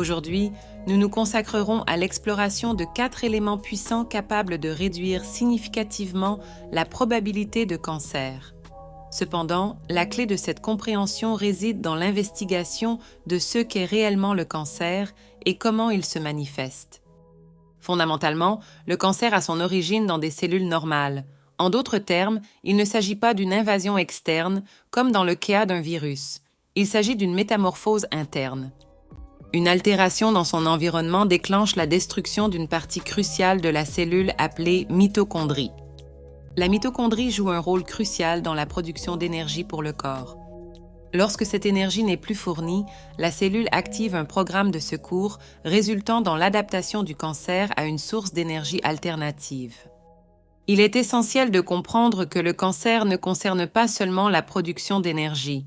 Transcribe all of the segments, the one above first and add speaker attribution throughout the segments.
Speaker 1: Aujourd'hui, nous nous consacrerons à l'exploration de 4 éléments puissants capables de réduire significativement la probabilité de cancer. Cependant, la clé de cette compréhension réside dans l'investigation de ce qu'est réellement le cancer et comment il se manifeste. Fondamentalement, le cancer a son origine dans des cellules normales. En d'autres termes, il ne s'agit pas d'une invasion externe, comme dans le cas d'un virus. Il s'agit d'une métamorphose interne. Une altération dans son environnement déclenche la destruction d'une partie cruciale de la cellule appelée mitochondrie. La mitochondrie joue un rôle crucial dans la production d'énergie pour le corps. Lorsque cette énergie n'est plus fournie, la cellule active un programme de secours résultant dans l'adaptation du cancer à une source d'énergie alternative. Il est essentiel de comprendre que le cancer ne concerne pas seulement la production d'énergie.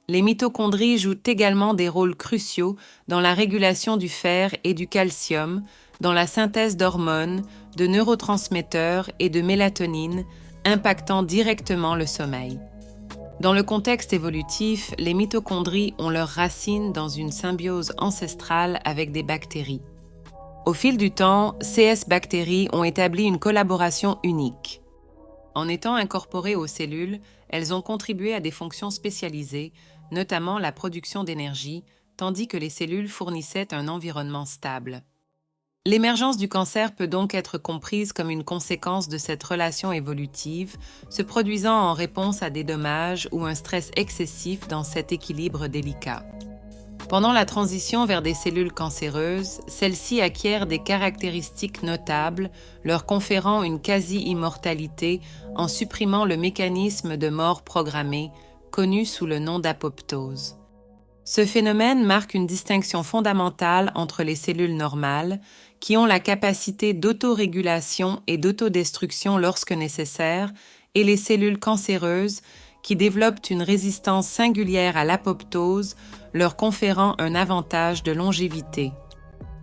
Speaker 1: Les mitochondries jouent également des rôles cruciaux dans la régulation du fer et du calcium, dans la synthèse d'hormones, de neurotransmetteurs et de mélatonine, impactant directement le sommeil. Dans le contexte évolutif, les mitochondries ont leurs racines dans une symbiose ancestrale avec des bactéries. Au fil du temps, CS bactéries ont établi une collaboration unique. En étant incorporées aux cellules, elles ont contribué à des fonctions spécialisées, notamment la production d'énergie, tandis que les cellules fournissaient un environnement stable. L'émergence du cancer peut donc être comprise comme une conséquence de cette relation évolutive, se produisant en réponse à des dommages ou un stress excessif dans cet équilibre délicat. Pendant la transition vers des cellules cancéreuses, celles-ci acquièrent des caractéristiques notables, leur conférant une quasi-immortalité en supprimant le mécanisme de mort programmée, connu sous le nom d'apoptose. Ce phénomène marque une distinction fondamentale entre les cellules normales, qui ont la capacité d'autorégulation et d'autodestruction lorsque nécessaire, et les cellules cancéreuses, qui développent une résistance singulière à l'apoptose, leur conférant un avantage de longévité.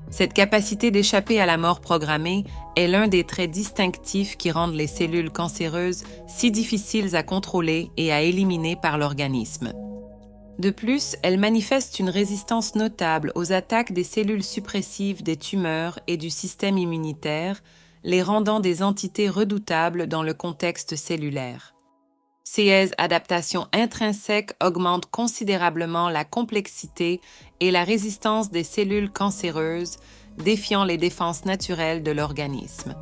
Speaker 1: Cette capacité d'échapper à la mort programmée est l'un des traits distinctifs qui rendent les cellules cancéreuses si difficiles à contrôler et à éliminer par l'organisme. De plus, elles manifestent une résistance notable aux attaques des cellules suppressives des tumeurs et du système immunitaire, les rendant des entités redoutables dans le contexte cellulaire. Ces adaptations intrinsèques augmentent considérablement la complexité et la résistance des cellules cancéreuses, défiant les défenses naturelles de l'organisme.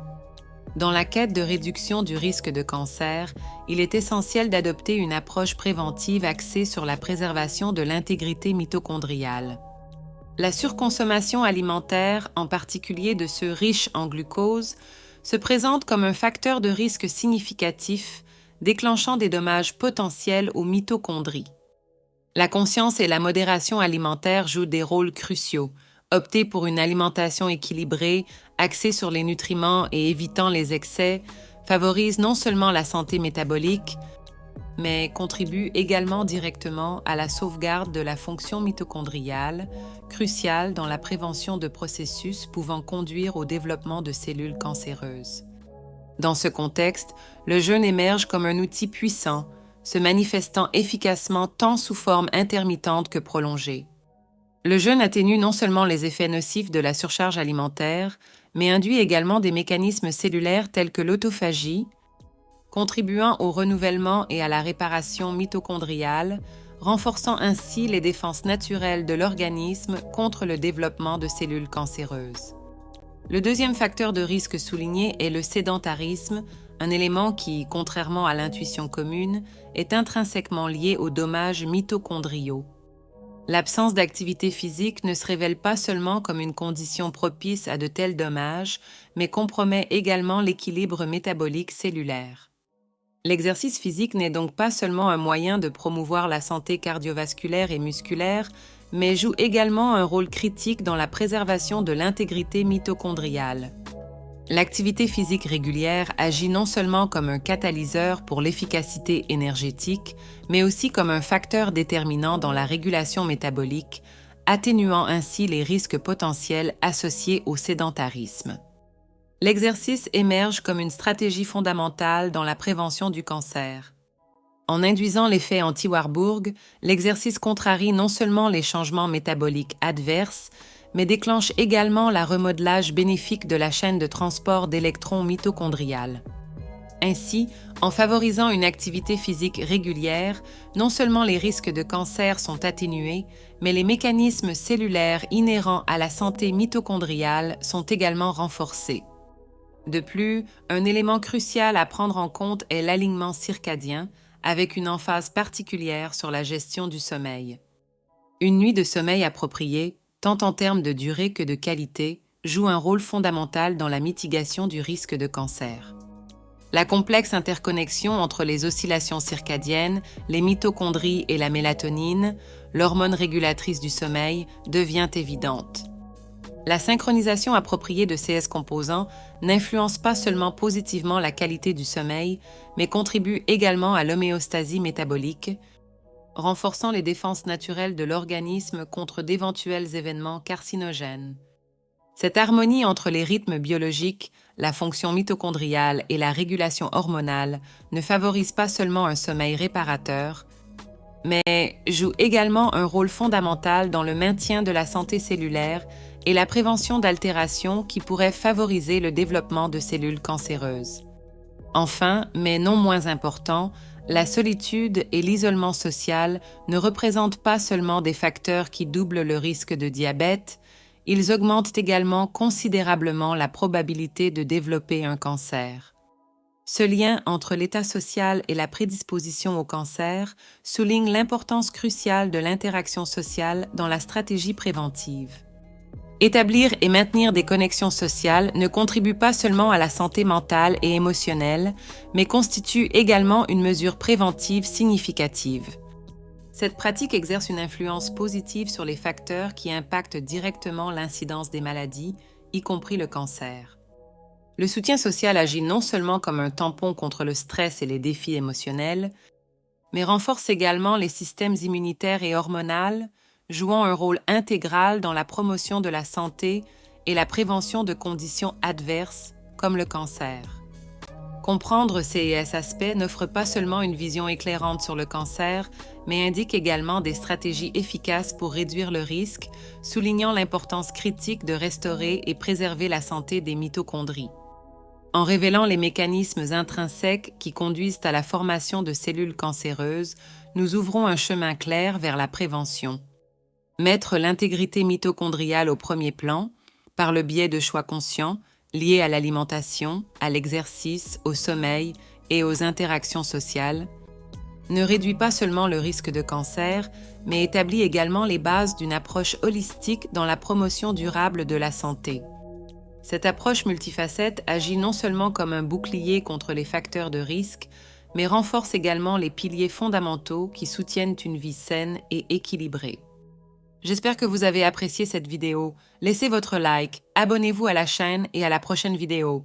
Speaker 1: Dans la quête de réduction du risque de cancer, il est essentiel d'adopter une approche préventive axée sur la préservation de l'intégrité mitochondriale. La surconsommation alimentaire, en particulier de ceux riches en glucose, se présente comme un facteur de risque significatif, déclenchant des dommages potentiels aux mitochondries. La conscience et la modération alimentaire jouent des rôles cruciaux. Opter pour une alimentation équilibrée, axée sur les nutriments et évitant les excès, favorise non seulement la santé métabolique, mais contribue également directement à la sauvegarde de la fonction mitochondriale, cruciale dans la prévention de processus pouvant conduire au développement de cellules cancéreuses. Dans ce contexte, le jeûne émerge comme un outil puissant, se manifestant efficacement tant sous forme intermittente que prolongée. Le jeûne atténue non seulement les effets nocifs de la surcharge alimentaire, mais induit également des mécanismes cellulaires tels que l'autophagie, contribuant au renouvellement et à la réparation mitochondriale, renforçant ainsi les défenses naturelles de l'organisme contre le développement de cellules cancéreuses. Le deuxième facteur de risque souligné est le sédentarisme, un élément qui, contrairement à l'intuition commune, est intrinsèquement lié aux dommages mitochondriaux. L'absence d'activité physique ne se révèle pas seulement comme une condition propice à de tels dommages, mais compromet également l'équilibre métabolique cellulaire. L'exercice physique n'est donc pas seulement un moyen de promouvoir la santé cardiovasculaire et musculaire, mais joue également un rôle critique dans la préservation de l'intégrité mitochondriale. L'activité physique régulière agit non seulement comme un catalyseur pour l'efficacité énergétique, mais aussi comme un facteur déterminant dans la régulation métabolique, atténuant ainsi les risques potentiels associés au sédentarisme. L'exercice émerge comme une stratégie fondamentale dans la prévention du cancer. En induisant l'effet anti-Warburg, l'exercice contrarie non seulement les changements métaboliques adverses, mais déclenche également la remodelage bénéfique de la chaîne de transport d'électrons mitochondriales. Ainsi, en favorisant une activité physique régulière, non seulement les risques de cancer sont atténués, mais les mécanismes cellulaires inhérents à la santé mitochondriale sont également renforcés. De plus, un élément crucial à prendre en compte est l'alignement circadien, avec une emphase particulière sur la gestion du sommeil. Une nuit de sommeil appropriée, tant en termes de durée que de qualité, joue un rôle fondamental dans la mitigation du risque de cancer. La complexe interconnexion entre les oscillations circadiennes, les mitochondries et la mélatonine, l'hormone régulatrice du sommeil, devient évidente. La synchronisation appropriée de ces composants n'influence pas seulement positivement la qualité du sommeil, mais contribue également à l'homéostasie métabolique, renforçant les défenses naturelles de l'organisme contre d'éventuels événements carcinogènes. Cette harmonie entre les rythmes biologiques, la fonction mitochondriale et la régulation hormonale ne favorise pas seulement un sommeil réparateur, mais joue également un rôle fondamental dans le maintien de la santé cellulaire et la prévention d'altérations qui pourraient favoriser le développement de cellules cancéreuses. Enfin, mais non moins important, la solitude et l'isolement social ne représentent pas seulement des facteurs qui doublent le risque de diabète, ils augmentent également considérablement la probabilité de développer un cancer. Ce lien entre l'état social et la prédisposition au cancer souligne l'importance cruciale de l'interaction sociale dans la stratégie préventive. Établir et maintenir des connexions sociales ne contribue pas seulement à la santé mentale et émotionnelle, mais constitue également une mesure préventive significative. Cette pratique exerce une influence positive sur les facteurs qui impactent directement l'incidence des maladies, y compris le cancer. Le soutien social agit non seulement comme un tampon contre le stress et les défis émotionnels, mais renforce également les systèmes immunitaires et hormonaux, jouant un rôle intégral dans la promotion de la santé et la prévention de conditions adverses comme le cancer. Comprendre ces aspects n'offre pas seulement une vision éclairante sur le cancer, mais indique également des stratégies efficaces pour réduire le risque, soulignant l'importance critique de restaurer et préserver la santé des mitochondries. En révélant les mécanismes intrinsèques qui conduisent à la formation de cellules cancéreuses, nous ouvrons un chemin clair vers la prévention. Mettre l'intégrité mitochondriale au premier plan, par le biais de choix conscients, liés à l'alimentation, à l'exercice, au sommeil et aux interactions sociales, ne réduit pas seulement le risque de cancer, mais établit également les bases d'une approche holistique dans la promotion durable de la santé. Cette approche multifacette agit non seulement comme un bouclier contre les facteurs de risque, mais renforce également les piliers fondamentaux qui soutiennent une vie saine et équilibrée. J'espère que vous avez apprécié cette vidéo. Laissez votre like, abonnez-vous à la chaîne et à la prochaine vidéo.